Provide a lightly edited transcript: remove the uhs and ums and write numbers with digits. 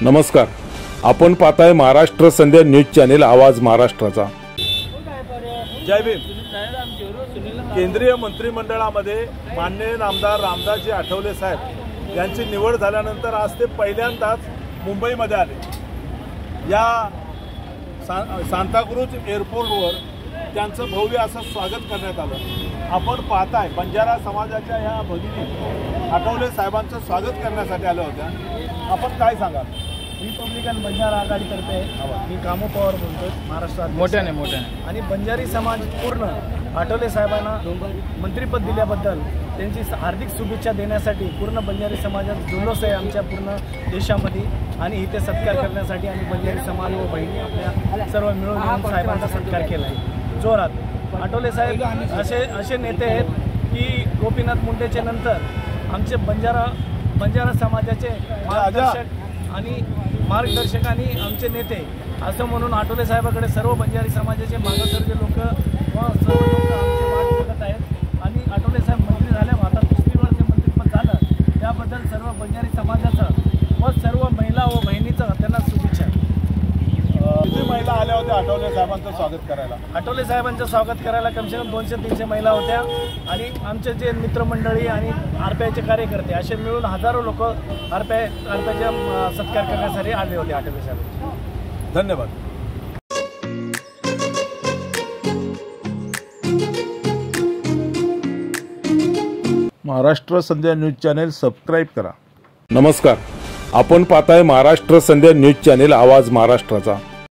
नमस्कार, आपण पाहताय महाराष्ट्र संध्या न्यूज चॅनेल आवाज महाराष्ट्राचा। जय भीम। केंद्रीय मंत्रिमंडळामध्ये माननीय नामदार रामदासजी आठवले साहेब यांची निवड झाल्यानंतर आज ते पहिल्यांदाच मुंबईमध्ये आले। या सांताक्रूज एअरपोर्टवर त्यांचं भव्य असं स्वागत करण्यात आलं। आपण पाहताय बंजारा समाजाच्या या भगिनी आठवले साहेबांचं स्वागत करण्यासाठी आल्या होत्या। आपण काय सांगाल? रिपब्लिकन बंजारा आघाडीतर्फे मी कामो पवार बोलतोय, महाराष्ट्रात मोठ्याने आणि बंजारी समाज पूर्ण आठवले साहेबांना मंत्रिपद दिल्याबद्दल त्यांची हार्दिक शुभेच्छा देण्यासाठी पूर्ण बंजारी समाजात जल्लोष आहे आमच्या पूर्ण देशामध्ये आणि इथे सत्कार करण्यासाठी आणि बंजारी समाज व बहिणी आपल्या सर्व मिळून साहेबांचा सत्कार केला आहे जोरात। आठवले साहेब असे नेते आहेत की गोपीनाथ मुंडेचे नंतर आमचे बंजारा समाजाचे मार्गदर्शक आणि आमचे नेते असं म्हणून आठवले साहेबाकडे सर्व बंजारी समाजाचे मागासवर्गीय लोक व सर्व लोक आमचे वाट बघत आहेत आणि आठवले साहेब मंत्री झाल्यावर आता दुसरी वेळ ते मंत्रिपद झालं त्याबद्दल सर्व बंजारी समाजाचं व सर्व महिला व बहिणीचं त्यांना शुभेच्छा। किती महिला आल्या होत्या आठवले साहेबांचं स्वागत करायला? आठवले साहेबांचं स्वागत करायला कमसे कम 200-300 महिला होत्या आणि आमचे जे मित्रमंडळी आणि आरपीआयचे कार्यकर्ते असे मिळून हजारो लोक आरपीआयच्या सत्कार करण्यासाठी आले होते आठवले साहेब। धन्यवाद। महाराष्ट्र संध्या न्यूज चॅनेल सबस्क्राइब करा। नमस्कार, आपण पाहताय महाराष्ट्र संध्या न्यूज चॅनेल आवाज महाराष्ट्राचा।